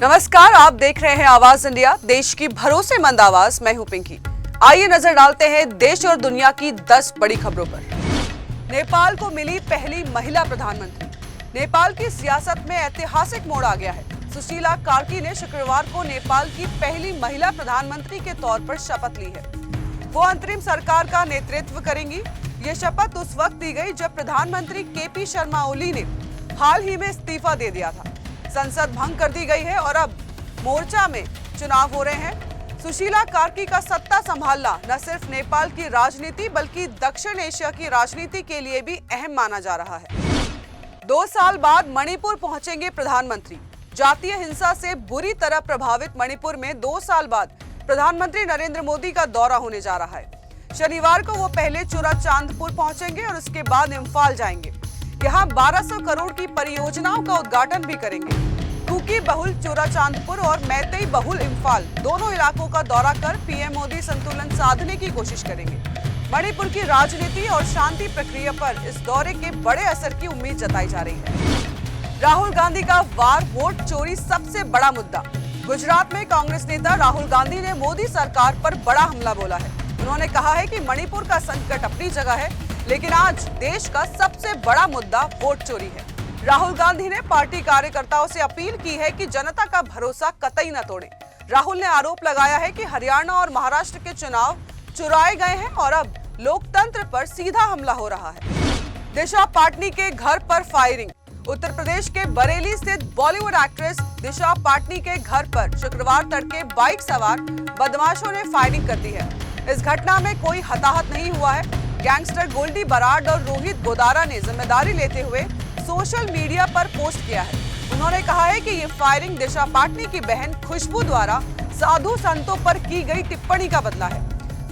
नमस्कार, आप देख रहे हैं आवाज इंडिया, देश की भरोसेमंद आवाज। मैं हूं पिंकी। आइए नजर डालते हैं देश और दुनिया की 10 बड़ी खबरों पर। नेपाल को मिली पहली महिला प्रधानमंत्री। नेपाल की सियासत में ऐतिहासिक मोड़ आ गया है। सुशीला कार्की ने शुक्रवार को नेपाल की पहली महिला प्रधानमंत्री के तौर पर शपथ ली है। वो अंतरिम सरकार का नेतृत्व करेंगी। ये शपथ उस वक्त दी गई जब प्रधानमंत्री केपी शर्मा ओली ने हाल ही में इस्तीफा दे दिया था। संसद भंग कर दी गई है और अब मोर्चा में चुनाव हो रहे हैं। सुशीला कार्की का सत्ता संभालना न सिर्फ नेपाल की राजनीति बल्कि दक्षिण एशिया की राजनीति के लिए भी अहम माना जा रहा है। 2 साल बाद मणिपुर पहुंचेंगे प्रधानमंत्री। जातीय हिंसा से बुरी तरह प्रभावित मणिपुर में 2 साल बाद प्रधानमंत्री नरेंद्र मोदी का दौरा होने जा रहा है। शनिवार को वो पहले चुराचांदपुर पहुंचेंगे और उसके बाद इम्फाल जाएंगे। यहाँ 1200 करोड़ की परियोजनाओं का उद्घाटन भी करेंगे। कुकी बहुल चुराचांदपुर और मैतेई बहुल इम्फाल दोनों इलाकों का दौरा कर पीएम मोदी संतुलन साधने की कोशिश करेंगे। मणिपुर की राजनीति और शांति प्रक्रिया पर इस दौरे के बड़े असर की उम्मीद जताई जा रही है। राहुल गांधी का वार, वोट चोरी सबसे बड़ा मुद्दा। गुजरात में कांग्रेस नेता राहुल गांधी ने मोदी सरकार पर बड़ा हमला बोला है। उन्होंने कहा है कि मणिपुर का संकट अपनी जगह है, लेकिन आज देश का सबसे बड़ा मुद्दा वोट चोरी है। राहुल गांधी ने पार्टी कार्यकर्ताओं से अपील की है कि जनता का भरोसा कतई न तोड़ें। राहुल ने आरोप लगाया है कि हरियाणा और महाराष्ट्र के चुनाव चुराए गए हैं और अब लोकतंत्र पर सीधा हमला हो रहा है। दिशा पाटनी के घर पर फायरिंग। उत्तर प्रदेश के बरेली स्थित बॉलीवुड एक्ट्रेस दिशा पाटनी के घर पर शुक्रवार तड़के बाइक सवार बदमाशों ने फायरिंग कर दी है। इस घटना में कोई हताहत नहीं हुआ है। गैंगस्टर गोल्डी बराड और रोहित गोदारा ने जिम्मेदारी लेते हुए सोशल मीडिया पर पोस्ट किया है। उन्होंने कहा है कि ये फायरिंग दिशा पाटनी की बहन खुशबू द्वारा साधु संतों पर की गई टिप्पणी का बदला है।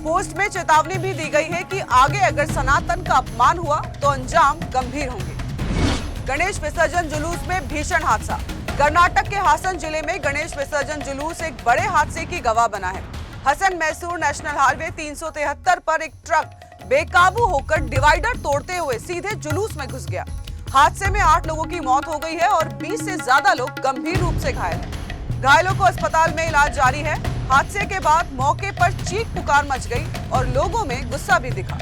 पोस्ट में चेतावनी भी दी गई है कि आगे अगर सनातन का अपमान हुआ तो अंजाम गंभीर होंगे। गणेश विसर्जन जुलूस में भीषण हादसा। कर्नाटक के हासन जिले में गणेश विसर्जन जुलूस एक बड़े हादसे की गवाह बना है। हसन मैसूर नेशनल हाईवे 373 पर एक ट्रक बेकाबू होकर डिवाइडर तोड़ते हुए सीधे जुलूस में घुस गया। हादसे में 8 लोगों की मौत हो गई है और 20 से ज्यादा लोग गंभीर रूप से घायल हैं। घायलों को अस्पताल में इलाज जारी है। हादसे के बाद मौके पर चीख पुकार मच गई और लोगों में गुस्सा भी दिखा।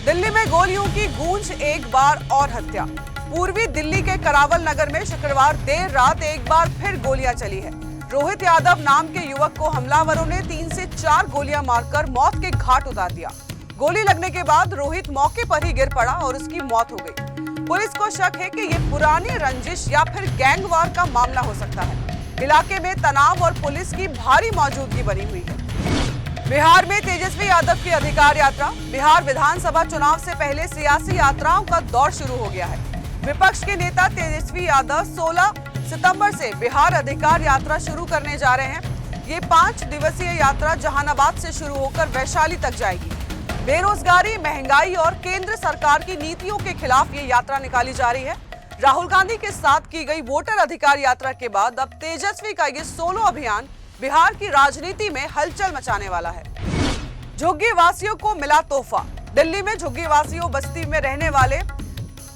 दिल्ली में गोलियों की गूंज, एक बार और हत्या। पूर्वी दिल्ली के करावल नगर में शुक्रवार देर रात एक बार फिर गोलियां चली है। रोहित यादव नाम के युवक को हमलावरों ने 3 से 4 गोलियां मारकर मौत के घाट उतार दिया। गोली लगने के बाद रोहित मौके पर ही गिर पड़ा और उसकी मौत हो गई। पुलिस को शक है कि ये पुरानी रंजिश या फिर गैंगवार का मामला हो सकता है। इलाके में तनाव और पुलिस की भारी मौजूदगी बनी हुई है। बिहार में तेजस्वी यादव की अधिकार यात्रा। बिहार विधानसभा चुनाव से पहले सियासी यात्राओं का दौर शुरू हो गया है। विपक्ष के नेता तेजस्वी यादव 16 सितंबर से बिहार अधिकार यात्रा शुरू करने जा रहे हैं। ये 5 दिवसीय यात्रा जहानाबाद से शुरू होकर वैशाली तक जाएगी। बेरोजगारी, महंगाई और केंद्र सरकार की नीतियों के खिलाफ ये यात्रा निकाली जा रही है। राहुल गांधी के साथ की गई वोटर अधिकार यात्रा के बाद अब तेजस्वी का ये सोलो अभियान बिहार की राजनीति में हलचल मचाने वाला है। झुग्गी वासियों को मिला तोहफा। दिल्ली में झुग्गी वासियों बस्ती में रहने वाले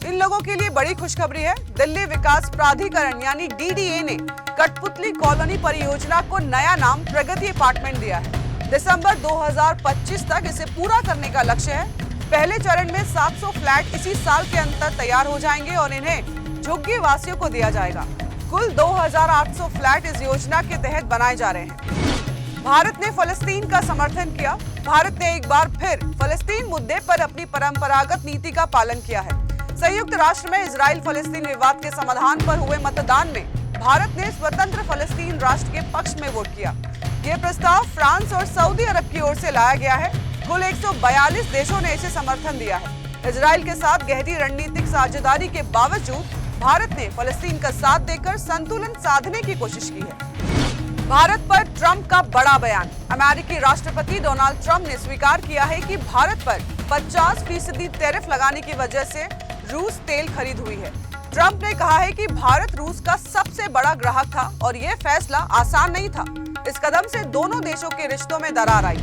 इन लोगों के लिए बड़ी खुशखबरी है। दिल्ली विकास प्राधिकरण यानी डीडीए ने कठपुतली कॉलोनी परियोजना को नया नाम प्रगति अपार्टमेंट दिया है। दिसंबर 2025 तक इसे पूरा करने का लक्ष्य है। पहले चरण में 700 फ्लैट इसी साल के अंत तक तैयार हो जाएंगे और इन्हें झुग्गी वासियों को दिया जाएगा। कुल 2800 फ्लैट इस योजना के तहत बनाए जा रहे हैं। भारत ने फलस्तीन का समर्थन किया। भारत ने एक बार फिर फलस्तीन मुद्दे पर अपनी परंपरागत नीति का पालन किया है। संयुक्त राष्ट्र में इजराइल फलस्तीन विवाद के समाधान पर हुए मतदान में भारत ने स्वतंत्र फलस्तीन राष्ट्र के पक्ष में वोट किया। ये प्रस्ताव फ्रांस और सऊदी अरब की ओर से लाया गया है। कुल 142 देशों ने इसे समर्थन दिया है। इजराइल के साथ गहरी रणनीतिक साझेदारी के बावजूद भारत ने फलस्तीन का साथ देकर संतुलन साधने की कोशिश की है। भारत पर ट्रंप का बड़ा बयान। अमेरिकी राष्ट्रपति डोनाल्ड ट्रंप ने स्वीकार किया है कि भारत पर 50% टैरिफ लगाने की वजह से रूस तेल खरीद हुई है। ट्रंप ने कहा है कि भारत रूस का सबसे बड़ा ग्राहक था और ये फैसला आसान नहीं था। इस कदम से दोनों देशों के रिश्तों में दरार आई।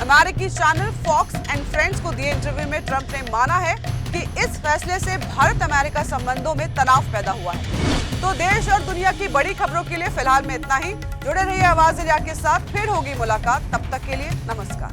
अमेरिकी चैनल फॉक्स एंड फ्रेंड्स को दिए इंटरव्यू में ट्रंप ने माना है कि इस फैसले से भारत अमेरिका संबंधों में तनाव पैदा हुआ है। तो देश और दुनिया की बड़ी खबरों के लिए फिलहाल में इतना ही। जुड़े रहिए आवाज इंडिया के साथ, फिर होगी मुलाकात। तब तक के लिए नमस्कार।